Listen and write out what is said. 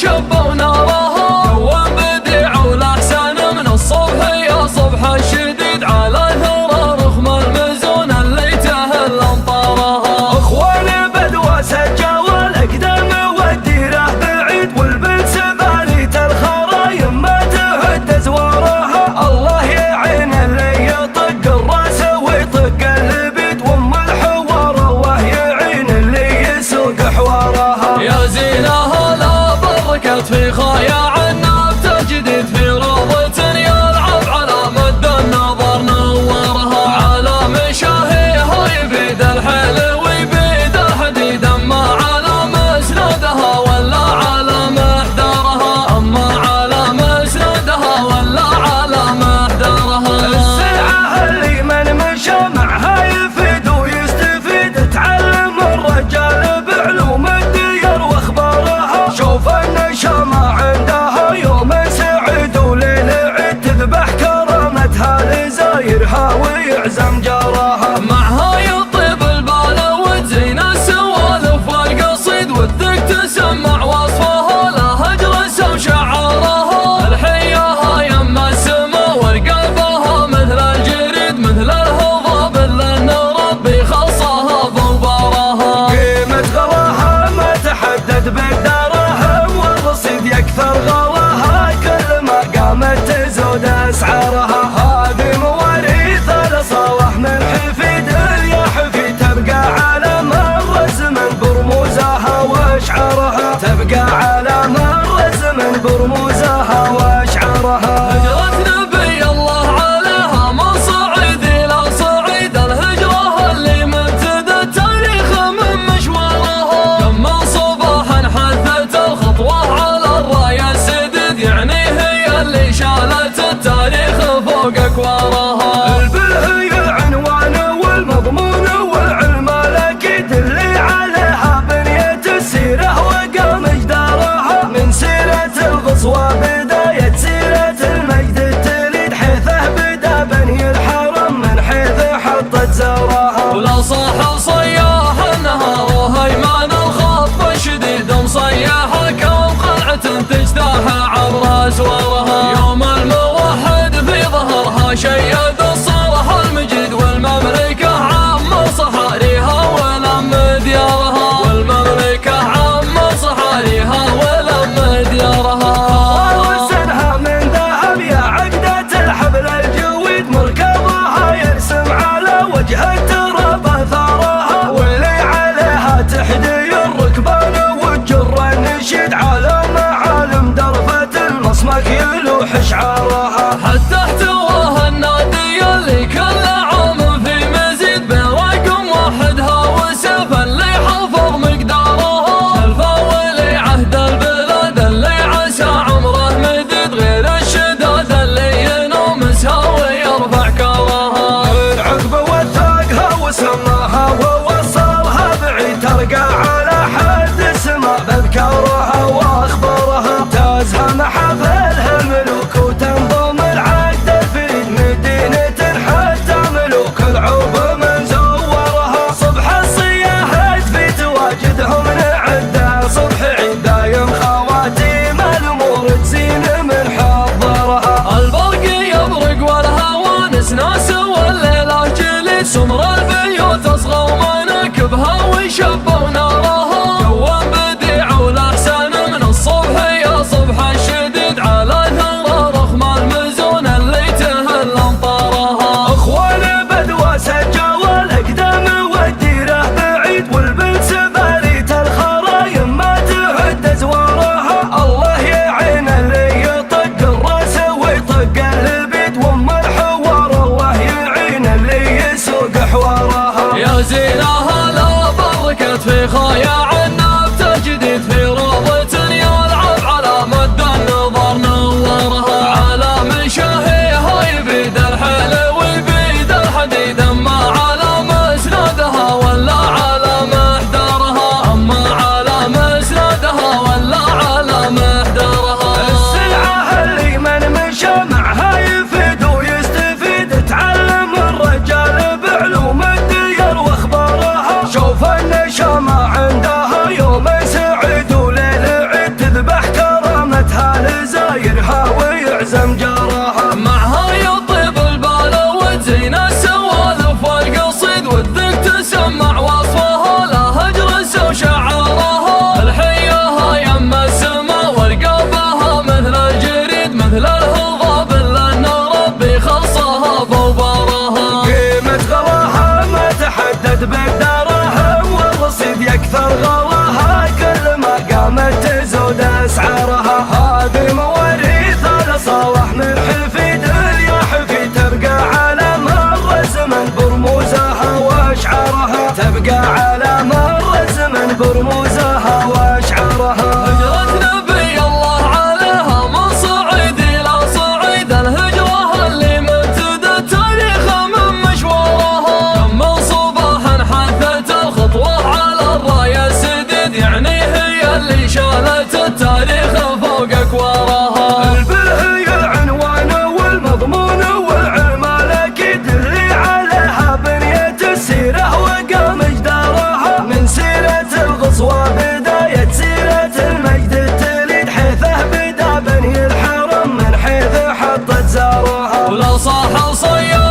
وشب ونارها، جوا بديع والأحسن من الصبح يا صبح الشديد، على ثرى رغم المزون اللي تهل أمطارها. اخوان بدوى سجى والأقدام والديرة بعيد، والبنت سباليت الخرايم ما تهد زوارها. الله يعين اللي يطق الراس ويطق البيت، وام الحوار الله يعين اللي يسوق حوارها. يا زينها لا بركت في خايع الناب تجديد، في روضة يلعب على مد النظر نورها، على مشاهيها يبيد الحيل ويبيد الحديد، اما على مسندها ولا على محدرها، اما على مسندها ولا على محدرها. السلعة اللي من مشى معها يفيد ويستفيد، تعلم الرجال بعلوم الديار واخبارها. شوف النشا ما عندها يوم سعيد وليل عيد، تذبح كرامتها لزايرها ويعزم جارها. معها يطيب البال وتزين السوالف والقصيد، ودك تسمع وصفها لا هجرس وشعارها. الحياها يم السما ورقبها مثل الجريد، مثل الهضاب اللي ربي خصها ضبارها. قيمة غلاها ما تحدد بالدراهم والرصيد، يكثر غلاها كل ما قامت تزود اسعارها. هذه مواريث لصالح من حفيد، يا حفيد تبقى على مر الزمن برموزها واشعارها، تبقى على مر الزمن برموزها واشعارها. هجرة نبي الله عليها من صعيد إلى صعيد، الهجرة اللي ممتدة التاريخ من مشوارها. كم من صباح حثت الخطوة على الراية السديد، يعني هي اللي شالت التاريخ فوق أكوارها. البلهية عنوان والمضمون والعلم الأكيد، اللي عليها بنية السيرة وقام جدارها. من سيرة القصوى بداية سيرة المجد التليد، حيثه بدا بني الحرم من حيث حطت زوراها. ولا صاح صياح النهار وهيمان الخطب الشديد، مصيحة كم قلعة تجتاح عبر أسوارها. يوم الموحد في ظهرها شيد الصرح المجيد، والمملكة عم صحاريها ولم ديارها، والمملكة عم صحاريها ولم ديارها. وسنها من ذهب يا عقدة الحبل الجويد، مركبها يرسم على وجه التراب اثارها، واللي عليها تحدي الركبان والجر النشيد، على معالم درفة المصمك يلوح شعارها. حتى احتواها النادي اللي كل عام في مزيد، برقم وحدها وسيف اللي حفظ مقدارها. الفاولي عهد البلاد اللي عسى عمره مديد، غير الشداد اللي ينومسها ويرفع كارها. العقبة وثاقها وسماها ووصلها بعيد، ترقى على حد السما بذكارها واخبارها. تازها محافلها ملوك وتنظم العقد الفريد، مدينة حتى ملوك العوب من زورها. صبح الصياحات في تواجدهم نعد صبح عيد، دايم خواتيم الامور تزين من حضرها. البرق يبرق والهوى نسناس والليلة جليد، سمر البيوت اصغى ومناكبها وشب ونارها. جوا بديع والاحسن من الصبح يا صبح الشديد، على ثرى رغم المزون اللي تهل امطارها. اخوان بدوى سجى والاقدام والديره بعيد، والبنت سباليت الخرايم ما تهد زوارها. الله يعين اللي يطق الراس ويطق البيت، وام الحوار الله يعين اللي يسوق حوارها. يا زينها لا بركت تشهد بالدراهم والرصيد يكثر غلاها، كل ما قامت تزود اسعارها. هذه مواريث لصالح من حفيد يا حفيد، تبقى على مر الزمن برموزها واشعارها، تبقى على مر الزمن برموزها واشعارها. هجرة نبي الله عليها من صعيد إلى صعيد، الهجرة اللي ممتد التاريخ من مشوارها. من صباح حثت الخطوة على الراية السديد، يعني هي اللي شالت التاريخ فوق أكوارها. البهية عنوان والمضمون والعلم الأكيد، اللي عليها بنية السيرة وقام جدارها. من سيرة القصوى بداية سيرة المجد التليد، حيثه بدا بني الحرم من حيث حطت زارها. ولا صاح صياد